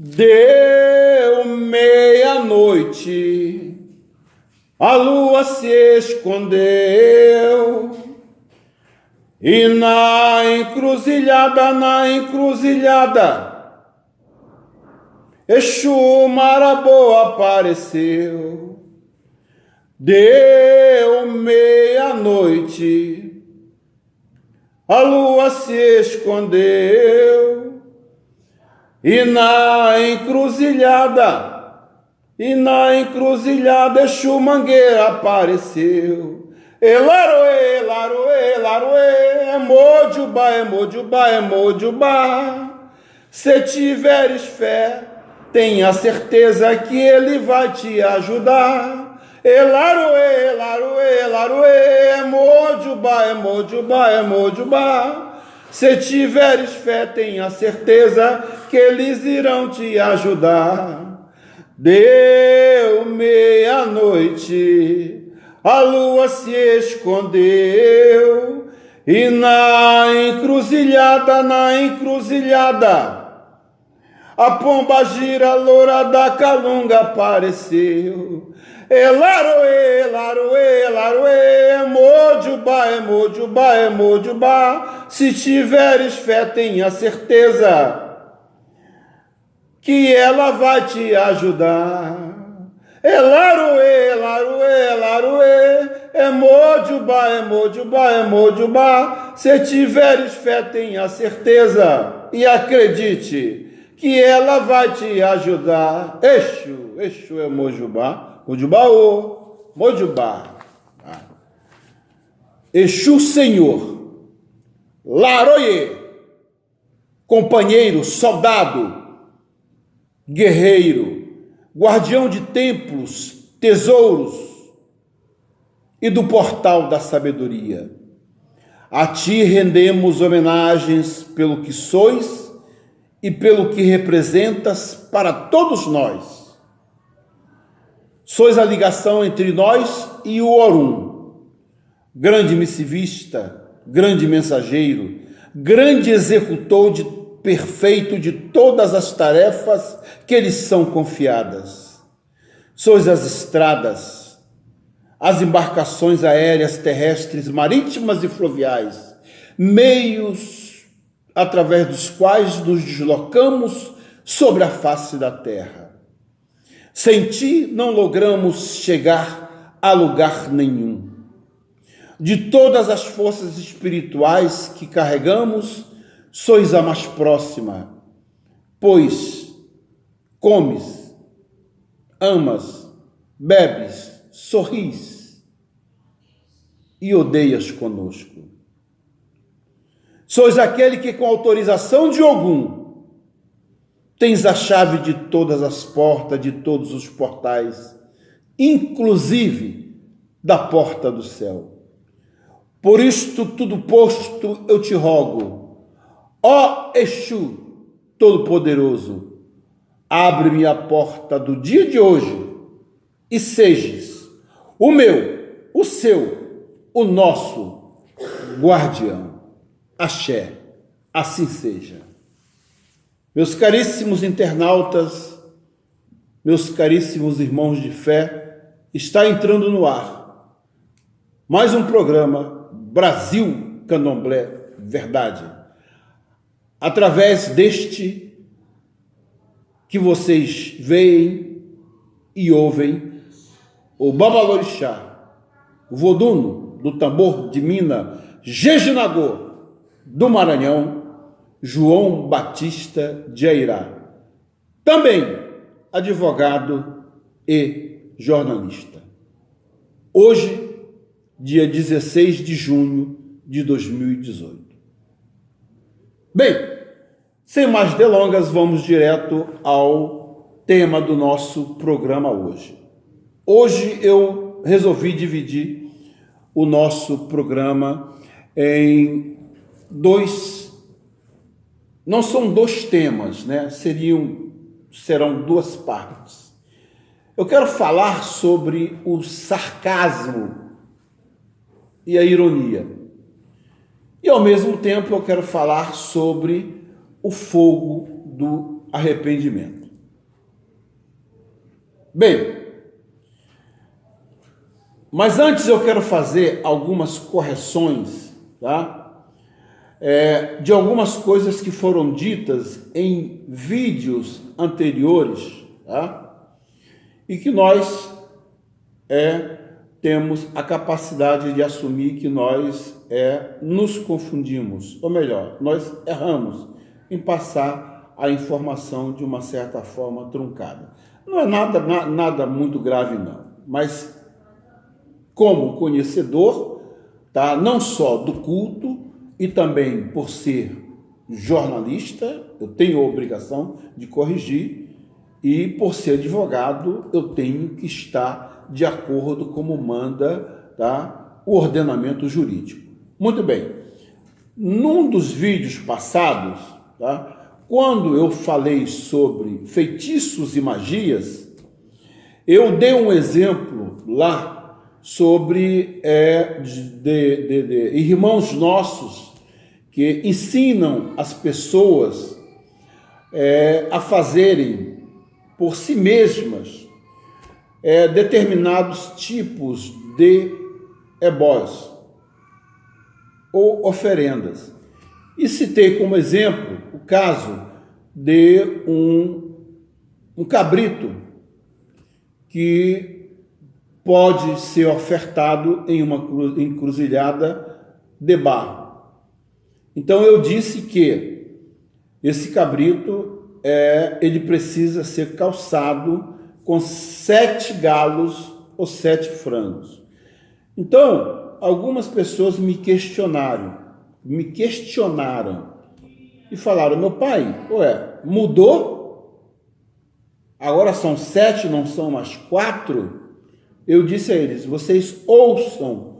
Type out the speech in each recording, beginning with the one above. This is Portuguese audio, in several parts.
Deu meia-noite, a lua se escondeu, e na encruzilhada, Exu Marabout apareceu. Deu meia-noite, a lua se escondeu, e na encruzilhada Exu Mangueira apareceu. Elaroê, laroê, laroê, é Mojubá. Se tiveres fé, tenha certeza que ele vai te ajudar. Elaroê, laroê, laroê, é Mojubá. Se tiveres fé, tenha certeza que eles irão te ajudar. Deu meia-noite, a lua se escondeu, e na encruzilhada, a pomba gira loura da Calunga apareceu. Elaroê, laroê, laroê, é Mojubá. Se tiveres fé, tenha certeza que ela vai te ajudar. Elaroê, laroê, laroê, é Mojubá. Se tiveres fé, tenha certeza e acredite que ela vai te ajudar. Exu é Mojubá. Mojubá. Exu Senhor, Laroye, companheiro, soldado, guerreiro, guardião de templos, tesouros e do portal da sabedoria. A ti rendemos homenagens pelo que sois e pelo que representas para todos nós. Sois a ligação entre nós e o Orum, grande missivista, grande mensageiro, grande executor perfeito de todas as tarefas que lhes são confiadas. Sois as estradas, as embarcações aéreas, terrestres, marítimas e fluviais, meios através dos quais nos deslocamos sobre a face da terra. Sem ti não logramos chegar a lugar nenhum. De todas as forças espirituais que carregamos, sois a mais próxima, pois comes, amas, bebes, sorris e odeias conosco. Sois aquele que, com autorização de Ogum, tens a chave de todas as portas, de todos os portais, inclusive da porta do céu. Por isto tudo posto, eu te rogo, ó Exu Todo-Poderoso, abre-me a porta do dia de hoje e sejas o meu, o seu, o nosso guardião. Axé, assim seja. Meus caríssimos internautas, meus caríssimos irmãos de fé, está entrando no ar mais um programa Brasil Candomblé Verdade. Através deste que vocês veem e ouvem, o Babalorixá, o Voduno do tambor de Mina, Jejinagô do Maranhão, João Batista de Airá, também advogado e jornalista. Hoje, dia 16 de junho de 2018. Bem, sem mais delongas, vamos direto ao tema do nosso programa hoje. Hoje eu resolvi dividir o nosso programa em não são dois temas, né? Serão duas partes. Eu quero falar sobre o sarcasmo e a ironia. E ao mesmo tempo eu quero falar sobre o fogo do arrependimento. Bem, mas antes eu quero fazer algumas correções, tá? De algumas coisas que foram ditas em vídeos anteriores, tá? E que nós temos a capacidade de assumir que nós nos confundimos, ou melhor, nós erramos em passar a informação de uma certa forma truncada. Não é nada muito grave não, mas como conhecedor, tá, não só do culto, e também por ser jornalista, eu tenho a obrigação de corrigir, e por ser advogado, eu tenho que estar de acordo como manda, tá, o ordenamento jurídico. Muito bem, num dos vídeos passados, tá, quando eu falei sobre feitiços e magias, eu dei um exemplo lá sobre irmãos nossos que ensinam as pessoas a fazerem por si mesmas determinados tipos de ebós ou oferendas. E citei como exemplo o caso de um cabrito que pode ser ofertado em uma encruzilhada de barro. Então eu disse que esse cabrito ele precisa ser calçado com 7 galos ou 7 frangos. Então, algumas pessoas me questionaram e falaram: meu pai, mudou? Agora são 7, não são mais 4? Eu disse a eles: vocês ouçam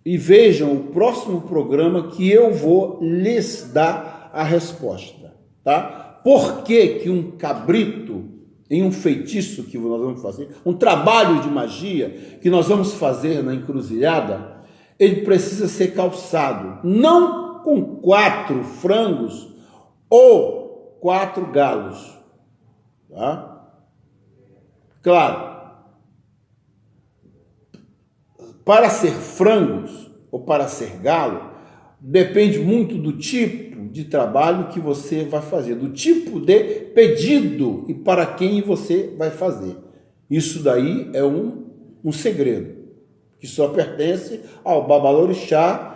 e vejam o próximo programa que eu vou lhes dar a resposta, tá? Por que que um cabrito, em um feitiço que nós vamos fazer, um trabalho de magia que nós vamos fazer na encruzilhada, ele precisa ser calçado, não com 4 frangos ou 4 galos, tá? Claro, para ser frangos ou para ser galo, depende muito do tipo de trabalho que você vai fazer, do tipo de pedido e para quem você vai fazer. Isso daí é um segredo, que só pertence ao babalorixá,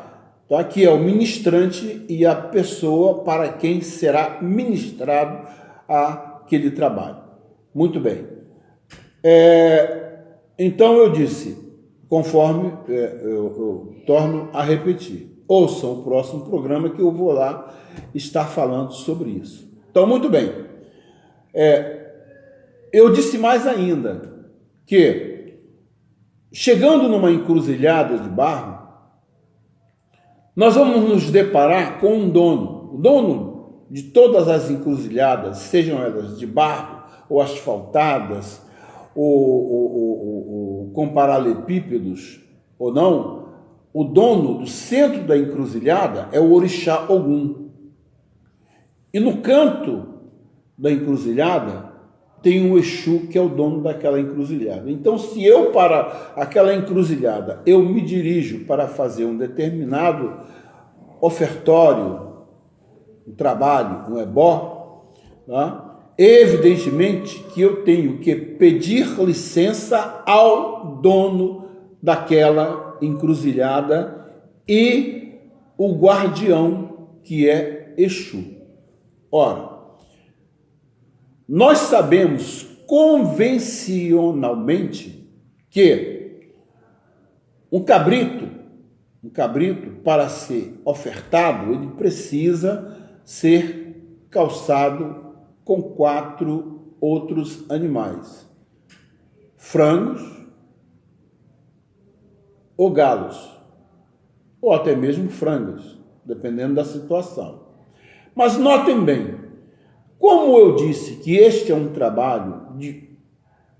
tá? Que é o ministrante e a pessoa para quem será ministrado aquele trabalho. Muito bem. Então eu disse, conforme eu torno a repetir, ouçam o próximo programa que eu vou lá estar falando sobre isso. Então, muito bem. Eu disse mais ainda, que chegando numa encruzilhada de barro, nós vamos nos deparar com um dono. O dono de todas as encruzilhadas, sejam elas de barro ou asfaltadas, ou com paralelepípedos ou não, o dono do centro da encruzilhada é o orixá Ogum. E no canto da encruzilhada tem um Exu que é o dono daquela encruzilhada. Então, se eu para aquela encruzilhada, eu me dirijo para fazer um determinado ofertório, um trabalho, um ebó, tá? Evidentemente que eu tenho que pedir licença ao dono daquela encruzilhada e o guardião, que é Exu. Ora, nós sabemos convencionalmente que um cabrito, para ser ofertado, ele precisa ser calçado com 4 outros animais, frangos ou galos, ou até mesmo frangos, dependendo da situação. Mas notem bem, como eu disse que este é um trabalho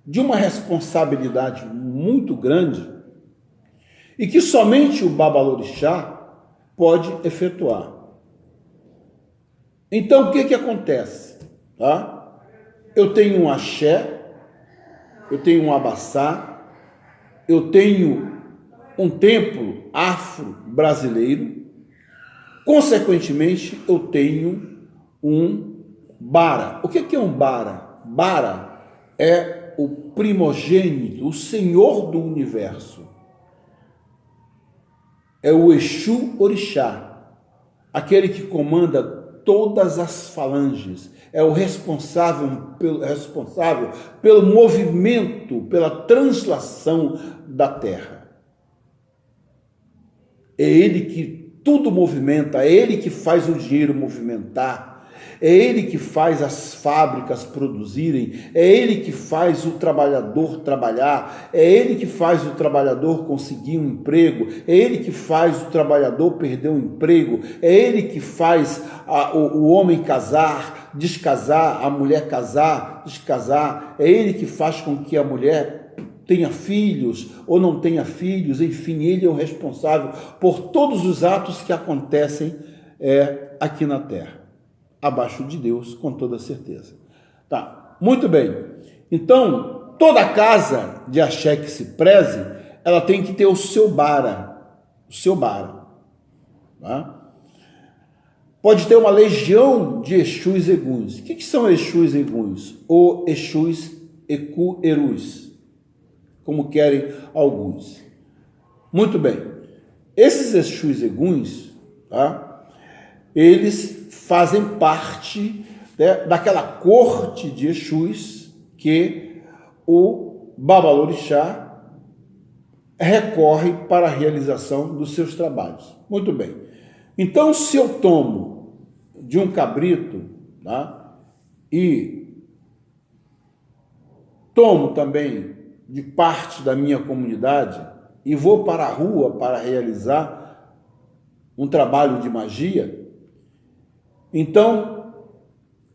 de uma responsabilidade muito grande e que somente o babalorixá pode efetuar. Então, o que acontece? Tá? Eu tenho um axé eu tenho um abaçá, eu tenho um templo afro-brasileiro, consequentemente, eu tenho um bara. O que é um bara? Bara é o primogênito, o senhor do universo. É o Exu Orixá, aquele que comanda todas as falanges, é o responsável pelo movimento, pela translação da terra. É ele que tudo movimenta, é ele que faz o dinheiro movimentar, é ele que faz as fábricas produzirem, é ele que faz o trabalhador trabalhar, é ele que faz o trabalhador conseguir um emprego, é ele que faz o trabalhador perder um emprego, é ele que faz o homem casar, descasar, a mulher casar, descasar, é ele que faz com que a mulher tenha filhos ou não tenha filhos, enfim, ele é o responsável por todos os atos que acontecem aqui na Terra, abaixo de Deus, com toda certeza. Tá, muito bem. Então, toda casa de axé que se preze, ela tem que ter o seu bara, tá? Pode ter uma legião de Exus e Eguns. O que são Exus e Eguns? Ou Exus Eku Erus, como querem alguns. Muito bem. Esses Exus e Eguns, tá? Eles fazem parte, né, daquela corte de Exus que o Babalorixá recorre para a realização dos seus trabalhos. Muito bem. Então, se eu tomo de um cabrito, tá, e tomo também de parte da minha comunidade e vou para a rua para realizar um trabalho de magia, então,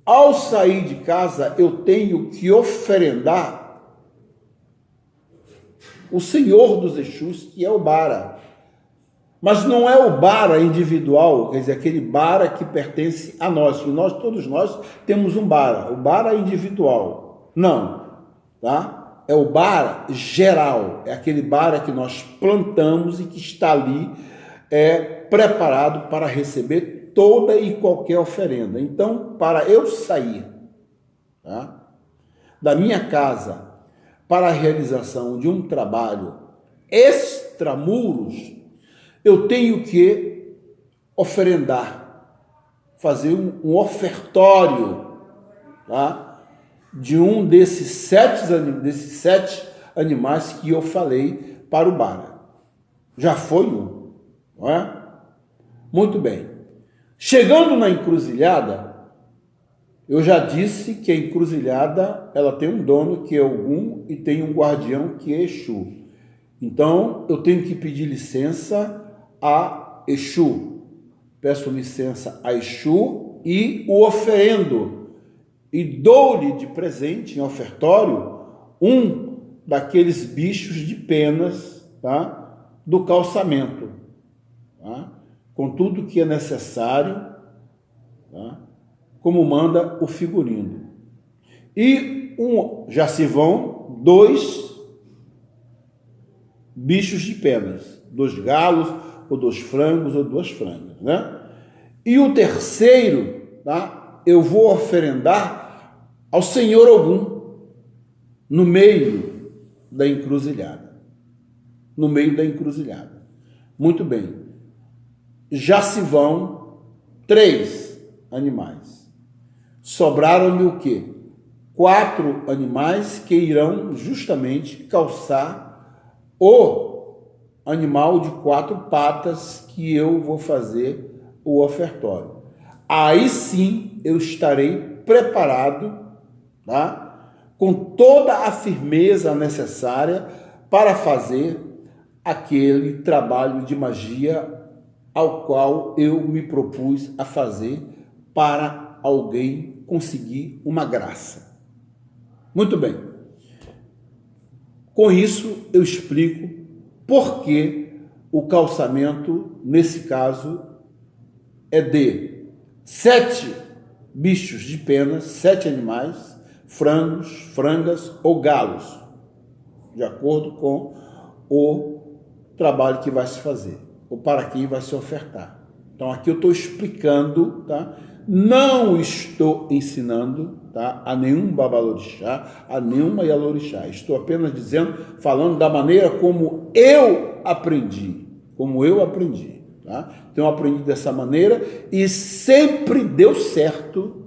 ao sair de casa, eu tenho que oferendar o Senhor dos Exus, que é o bara. Mas não é o bara individual, quer dizer, aquele bara que pertence a nós, que todos nós temos um bara, o bara individual. Não, tá? É o bara geral, é aquele bara que nós plantamos e que está ali preparado para receber toda e qualquer oferenda. Então, para eu sair, tá, da minha casa para a realização de um trabalho extramuros, eu tenho que oferendar, fazer um ofertório, tá, de um desses sete animais que eu falei para o bara. Já foi um, não é? Muito bem. Chegando na encruzilhada, eu já disse que a encruzilhada ela tem um dono que é Ogum e tem um guardião que é Exu. Então, eu tenho que pedir licença a Exu. Peço licença a Exu e o oferendo. E dou-lhe de presente, em ofertório, um daqueles bichos de penas, tá, do calçamento, tá, com tudo que é necessário, tá, como manda o figurino. E já se vão 2 bichos de penas, 2 galos, ou 2 frangos, ou 2 frangas, né? E o terceiro, tá, eu vou oferendar ao Senhor Ogum, no meio da encruzilhada. No meio da encruzilhada. Muito bem. Já se vão 3 animais. Sobraram-lhe o quê? 4 animais que irão justamente calçar o animal de 4 patas que eu vou fazer o ofertório. Aí sim eu estarei preparado, tá, com toda a firmeza necessária para fazer aquele trabalho de magia ao qual eu me propus a fazer para alguém conseguir uma graça. Muito bem. Com isso, eu explico por que o calçamento, nesse caso, é de 7 bichos de penas, 7 animais, frangos, frangas ou galos. de acordo com o trabalho que vai se fazer, ou para quem vai se ofertar. Então aqui eu estou explicando, tá? Não estou ensinando, tá, a nenhum babalorixá, a nenhuma ialorixá. Estou apenas dizendo, falando da maneira como eu aprendi, tá? Então eu aprendi dessa maneira e sempre deu certo,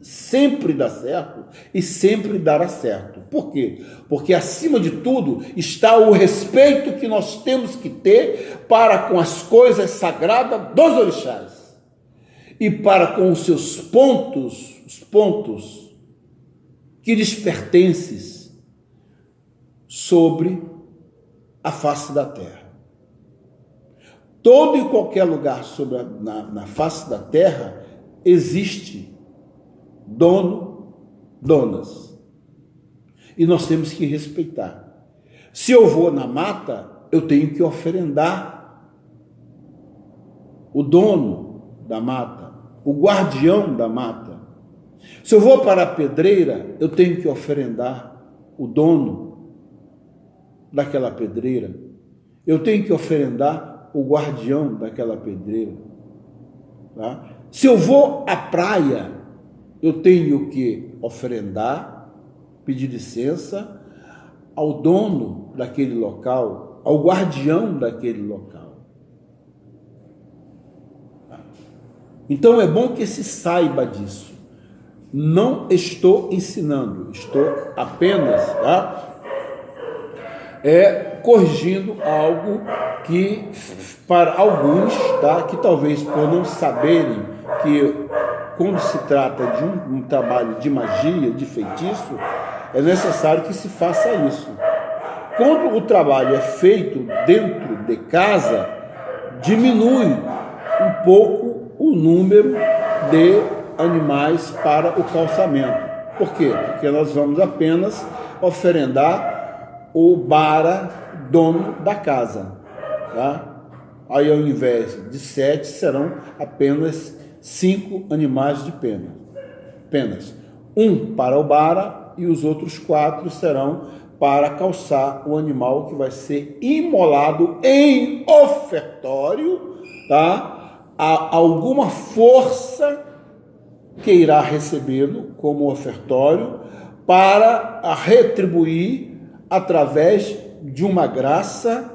sempre dá certo e sempre dará certo. Por quê? Porque acima de tudo está o respeito que nós temos que ter para com as coisas sagradas dos orixás e para com os seus pontos, os pontos que lhes pertencem sobre a face da terra. Todo e qualquer lugar na face da terra existe dono, donas. E nós temos que respeitar. Se eu vou na mata, eu tenho que oferendar o dono da mata, o guardião da mata. Se eu vou para a pedreira, eu tenho que oferendar o dono daquela pedreira. Eu tenho que oferendar o guardião daquela pedreira. Tá? Se eu vou à praia, eu tenho que oferendar, pedir licença ao dono daquele local, ao guardião daquele local. Então é bom que se saiba disso. Não estou ensinando, estou apenas, tá, corrigindo algo que para alguns, tá, que talvez por não saberem que quando se trata de um trabalho de magia, de feitiço, é necessário que se faça isso. Quando o trabalho é feito dentro de casa, diminui um pouco o número de animais para o calçamento. Por quê? Porque nós vamos apenas oferendar o bara, dono da casa. Tá? Aí, ao invés de 7, serão apenas 5 animais de penas. Um para o bara e os outros 4 serão para calçar o animal que vai ser imolado em ofertório, tá? A alguma força que irá recebê-lo como ofertório para retribuir através de uma graça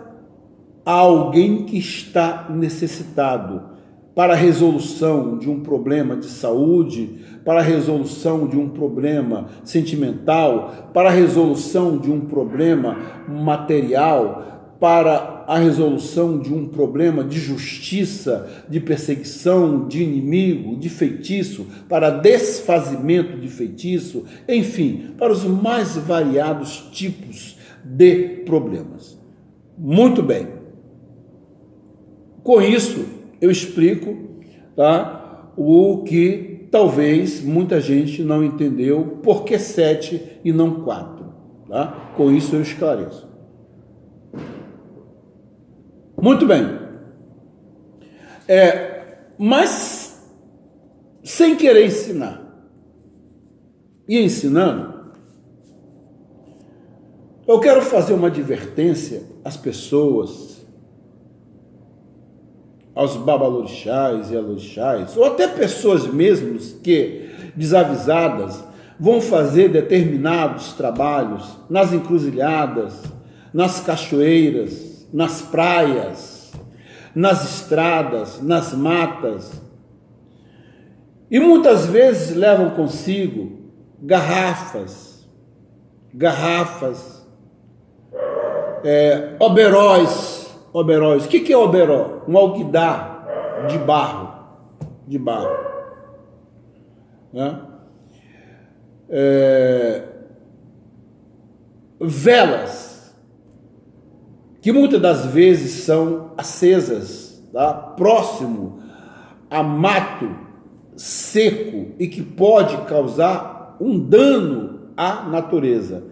a alguém que está necessitado, para a resolução de um problema de saúde, para a resolução de um problema sentimental, para a resolução de um problema material, para a resolução de um problema de justiça, de perseguição, de inimigo, de feitiço, para desfazimento de feitiço, enfim, para os mais variados tipos de problemas. Muito bem. Com isso, eu explico, tá, o que talvez muita gente não entendeu, por que 7 e não 4. Tá? Com isso eu esclareço. Muito bem. Mas, sem querer ensinar e ensinando, eu quero fazer uma advertência às pessoas, aos babalorixás e alorixás, ou até pessoas mesmos que, desavisadas, vão fazer determinados trabalhos nas encruzilhadas, nas cachoeiras, nas praias, nas estradas, nas matas, e muitas vezes levam consigo garrafas, oberóis. O que é oberó? Um alguidar de barro, né? Velas, que muitas das vezes são acesas, tá, próximo a mato seco e que pode causar um dano à natureza.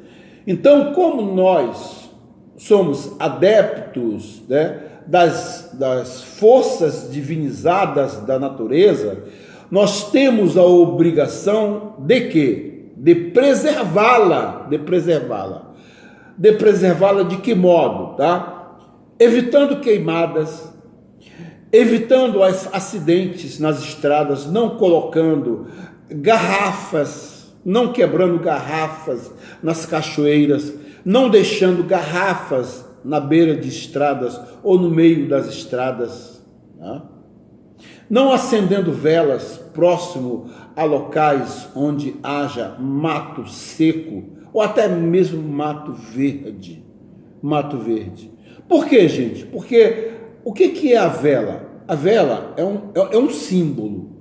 Então, como nós somos adeptos, né, das forças divinizadas da natureza, nós temos a obrigação de quê? De preservá-la, de preservá-la de que modo, tá? Evitando queimadas, evitando acidentes nas estradas, não colocando garrafas, não quebrando garrafas nas cachoeiras, não deixando garrafas na beira de estradas ou no meio das estradas, tá? Não acendendo velas próximo a locais onde haja mato seco ou até mesmo mato verde. Mato verde. Por quê, gente? Porque o que é a vela? A vela é um símbolo,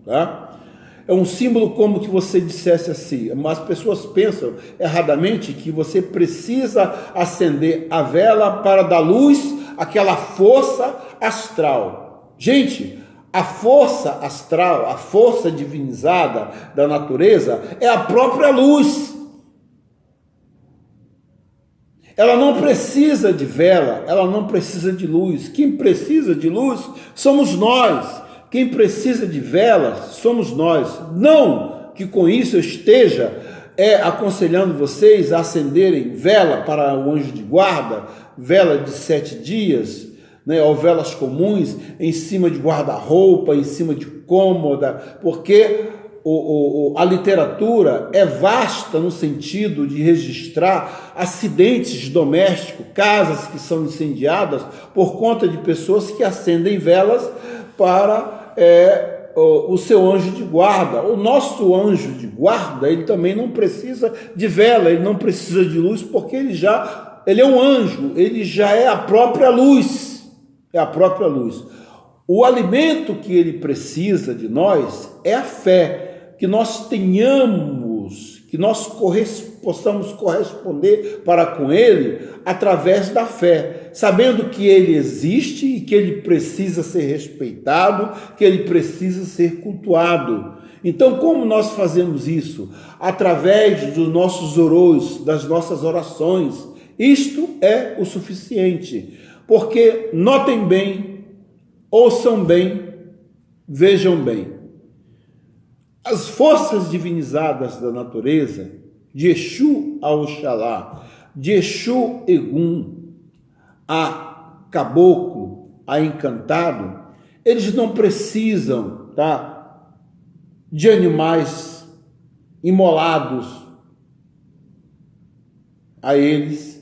tá? É um símbolo como que você dissesse assim, as pessoas pensam erradamente que você precisa acender a vela para dar luz àquela força astral. Gente, a força astral, a força divinizada da natureza é a própria luz. Ela não precisa de vela, ela não precisa de luz. Quem precisa de luz somos nós. Quem precisa de velas somos nós. Não que com isso eu esteja aconselhando vocês a acenderem vela para o anjo de guarda, vela de 7 dias, né, ou velas comuns em cima de guarda-roupa, em cima de cômoda, porque a literatura é vasta no sentido de registrar acidentes domésticos, casas que são incendiadas por conta de pessoas que acendem velas para o seu anjo de guarda. O nosso anjo de guarda, ele também não precisa de vela, ele não precisa de luz, porque ele é um anjo, ele já é a própria luz, O alimento que ele precisa de nós é a fé, que nós tenhamos, que nós possamos corresponder para com ele através da fé, sabendo que ele existe e que ele precisa ser respeitado, que ele precisa ser cultuado. Então, como nós fazemos isso? Através dos nossos orôs, das nossas orações. Isto é o suficiente, porque notem bem, ouçam bem, vejam bem. As forças divinizadas da natureza, de Exu a Oxalá, de Exu Egum a Caboclo, a Encantado, eles não precisam, tá, de animais imolados a eles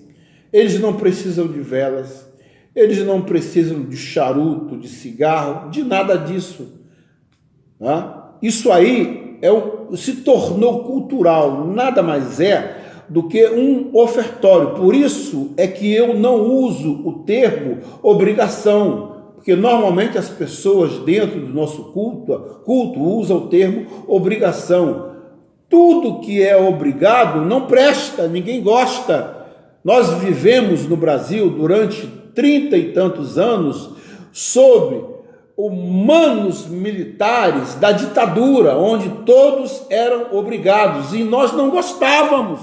não precisam de velas, eles não precisam de charuto, de cigarro, de nada disso, tá? Isso aí se tornou cultural, nada mais é do que um ofertório. Por isso é que eu não uso o termo obrigação, porque normalmente as pessoas dentro do nosso culto usam o termo obrigação. Tudo que é obrigado não presta, ninguém gosta. Nós vivemos no Brasil durante 30 e tantos anos sob manos militares da ditadura, onde todos eram obrigados, e nós não gostávamos.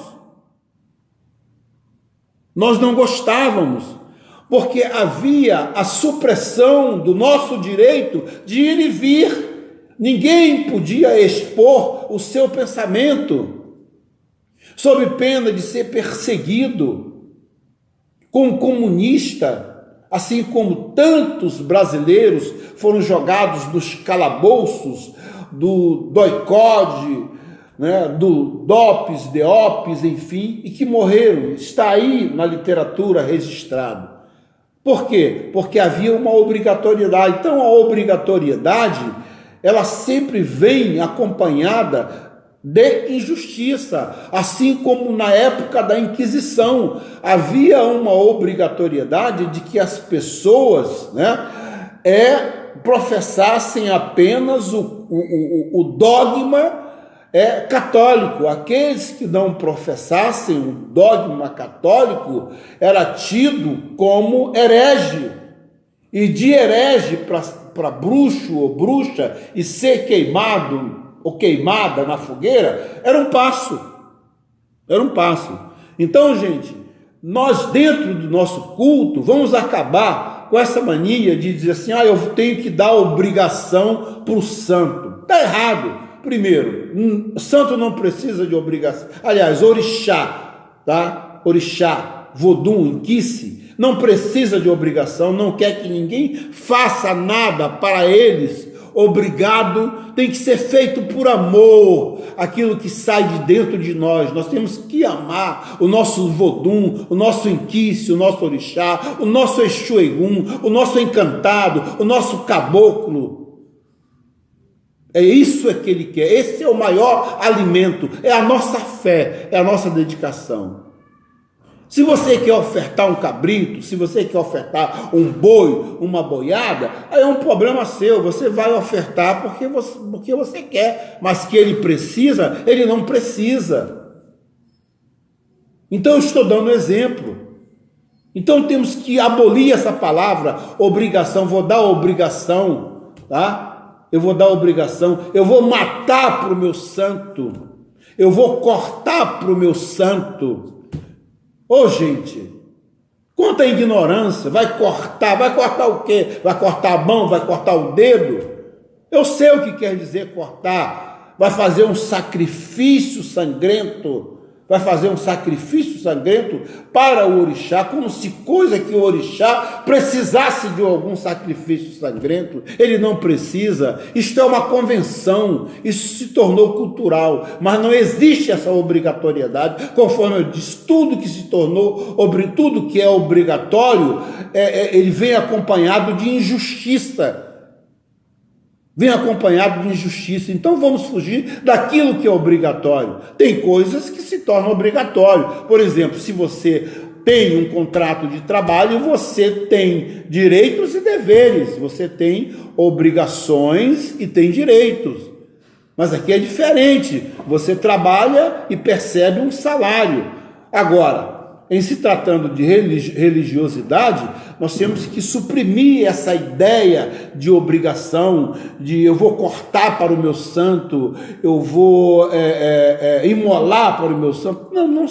Porque havia a supressão do nosso direito de ir e vir. Ninguém podia expor o seu pensamento, sob pena de ser perseguido como comunista, assim como tantos brasileiros foram jogados nos calabouços do DOI-CODE, né, do DOPS, DEOPS, enfim, e que morreram. Está aí na literatura registrado. Por quê? Porque havia uma obrigatoriedade. Então, a obrigatoriedade, ela sempre vem acompanhada de injustiça, assim como na época da Inquisição havia uma obrigatoriedade de que as pessoas, né, professassem apenas o dogma católico. Aqueles que não professassem o dogma católico era tido como herege, e de herege para bruxo ou bruxa e ser queimado ou queimada na fogueira, era um passo. Então, gente, nós dentro do nosso culto vamos acabar com essa mania de dizer assim, eu tenho que dar obrigação para o santo. Está errado. Primeiro, santo não precisa de obrigação. Aliás, orixá, tá? orixá, vodum, inquice, não precisa de obrigação, não quer que ninguém faça nada para eles, obrigado, tem que ser feito por amor, aquilo que sai de dentro de nós. Nós temos que amar o nosso vodum, o nosso inquice, o nosso orixá, o nosso exu egum, o nosso encantado, o nosso caboclo. É isso que ele quer, esse é o maior alimento, é a nossa fé, é a nossa dedicação. Se você quer ofertar um cabrito, se você quer ofertar um boi, uma boiada, aí é um problema seu, você vai ofertar porque você quer, mas que ele precisa, ele não precisa. Então eu estou dando exemplo. Então temos que abolir essa palavra obrigação, vou dar obrigação, tá? Eu vou dar obrigação, eu vou matar para o meu santo, eu vou cortar para o meu santo. Ô gente, quanta ignorância, vai cortar o quê? Vai cortar a mão, vai cortar o dedo? Eu sei o que quer dizer cortar, vai fazer um sacrifício sangrento, para o orixá, como se coisa que o orixá precisasse de algum sacrifício sangrento. Ele não precisa, isto é uma convenção, isso se tornou cultural, mas não existe essa obrigatoriedade, conforme eu disse, tudo que é obrigatório, ele vem acompanhado de injustiça, então vamos fugir daquilo que é obrigatório. Tem coisas que se tornam obrigatórias. Por exemplo, se você tem um contrato de trabalho, você tem direitos e deveres, você tem obrigações e tem direitos. Mas aqui é diferente, você trabalha e percebe um salário. Agora, em se tratando de religiosidade, nós temos que suprimir essa ideia de obrigação, de eu vou cortar para o meu santo, eu vou imolar para o meu santo. Não,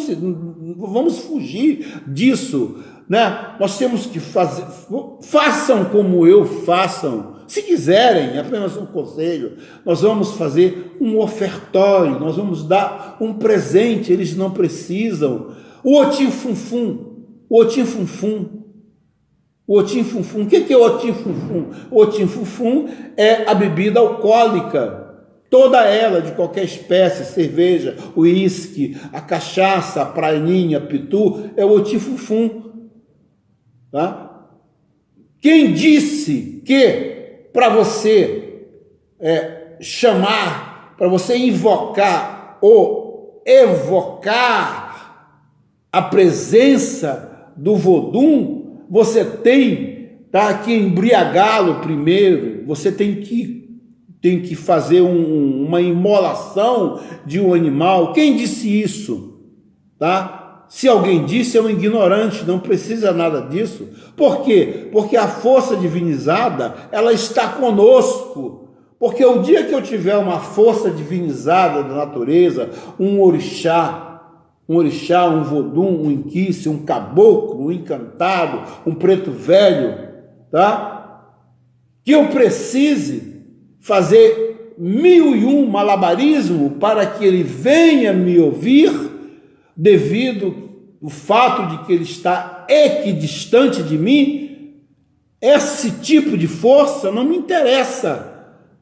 vamos fugir disso, né? Nós temos que façam como eu façam. Se quiserem, apenas um conselho, nós vamos fazer um ofertório, nós vamos dar um presente, eles não precisam. O otim-fum-fum. O que é o otim-fum-fum? O otim-fum-fum é a bebida alcoólica, toda ela, de qualquer espécie, cerveja, uísque, a cachaça, a prainha, pitu, é o otim-fum-fum. Tá? Quem disse que para você chamar, para você invocar ou evocar a presença do vodum, você tem que embriagá-lo primeiro, você tem que fazer uma imolação de um animal. Quem disse isso? Tá? Se alguém disse, é um ignorante, não precisa nada disso. Por quê? Porque a força divinizada, ela está conosco. Porque o dia que eu tiver uma força divinizada da natureza, um orixá, um vodum, um inquice, um caboclo, um encantado, um preto velho, tá? Que eu precise fazer 1001 malabarismo para que ele venha me ouvir, devido ao fato de que ele está equidistante de mim, esse tipo de força não me interessa.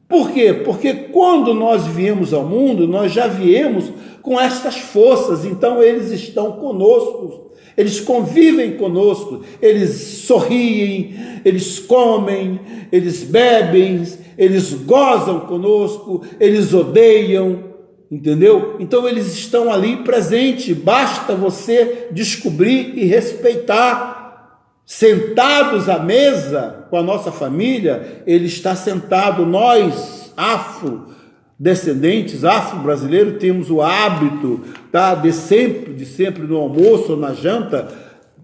Por quê? Porque quando nós viemos ao mundo, nós já viemos com estas forças, então eles estão conosco, eles convivem conosco, eles sorriem, eles comem, eles bebem, eles gozam conosco, eles odeiam, entendeu? Então eles estão ali presentes, basta você descobrir e respeitar. Sentados à mesa com a nossa família, ele está sentado, nós, afrodescendentes, afro-brasileiros, temos o hábito, tá, de sempre no almoço ou na janta,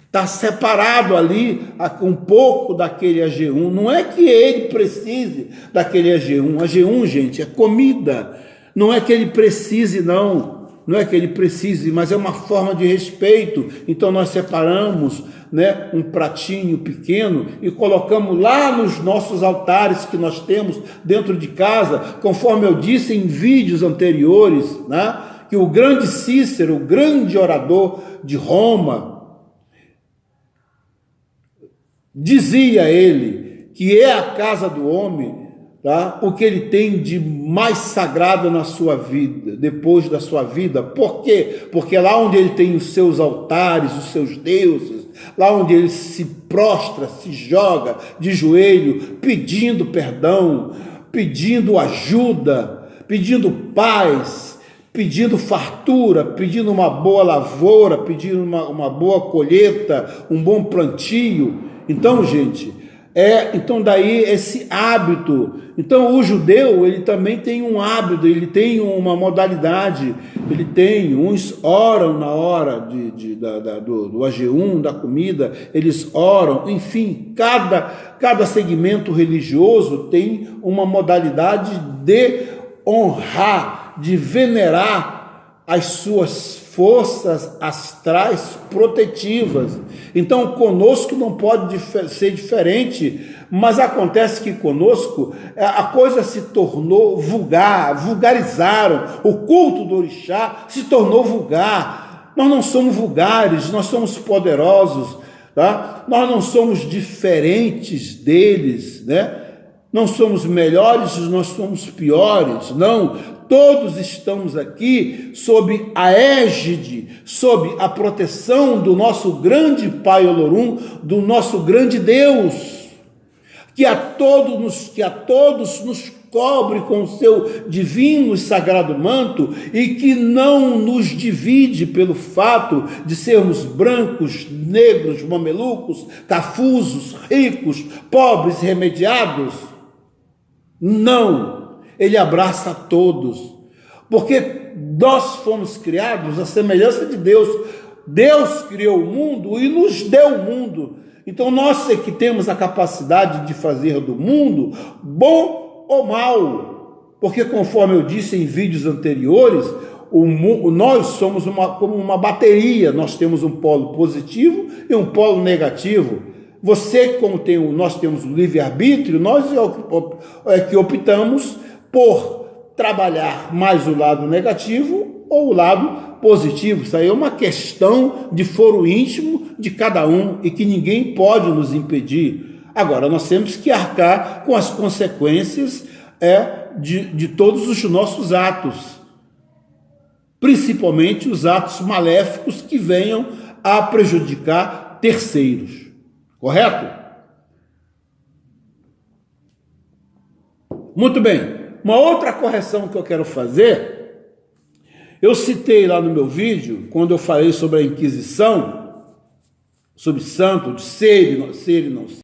está separado ali um pouco daquele AG1, não é que ele precise daquele AG1, AG1, gente, é comida, não é que ele precise, não é que ele precise, mas é uma forma de respeito. Então nós separamos, né, um pratinho pequeno e colocamos lá nos nossos altares que nós temos dentro de casa, conforme eu disse em vídeos anteriores, né, que o grande Cícero, o grande orador de Roma, dizia ele que é a casa do homem, tá, o que ele tem de mais sagrado na sua vida, depois da sua vida. Por quê? Porque lá onde ele tem os seus altares, os seus deuses, lá onde ele se prostra, se joga de joelho, pedindo perdão, pedindo ajuda, pedindo paz, pedindo fartura, pedindo uma boa lavoura, pedindo uma boa colheita, um bom plantio. Então, gente, então daí esse hábito. Então o judeu, ele também tem um hábito, ele tem uma modalidade, uns oram na hora do AG1, da comida, eles oram, enfim, cada segmento religioso tem uma modalidade de honrar, de venerar as suas forças astrais protetivas. Então, conosco não pode ser diferente, mas acontece que conosco a coisa se tornou vulgarizaram, o culto do orixá se tornou vulgar. Nós não somos vulgares, nós somos poderosos, tá? Nós não somos diferentes deles, né? Não somos melhores, nós somos piores, não. Todos estamos aqui sob a égide, sob a proteção do nosso grande Pai Olorum, do nosso grande Deus, que a todos nos cobre com o seu divino e sagrado manto e que não nos divide pelo fato de sermos brancos, negros, mamelucos, cafusos, ricos, pobres, remediados. Não. Ele abraça a todos, porque nós fomos criados à semelhança de Deus. Deus criou o mundo e nos deu o mundo. Então nós é que temos a capacidade de fazer do mundo bom ou mal, porque conforme eu disse em vídeos anteriores, nós somos como uma bateria, nós temos um polo positivo e um polo negativo. Você, nós temos o livre-arbítrio, nós é que optamos por trabalhar mais o lado negativo ou o lado positivo. Isso aí é uma questão de foro íntimo de cada um e que ninguém pode nos impedir. Agora, nós temos que arcar com as consequências de todos os nossos atos, principalmente os atos maléficos que venham a prejudicar terceiros. Correto? Muito bem. Uma outra correção que eu quero fazer, eu citei lá no meu vídeo, quando eu falei sobre a Inquisição, sobre santo, de ser e não ser,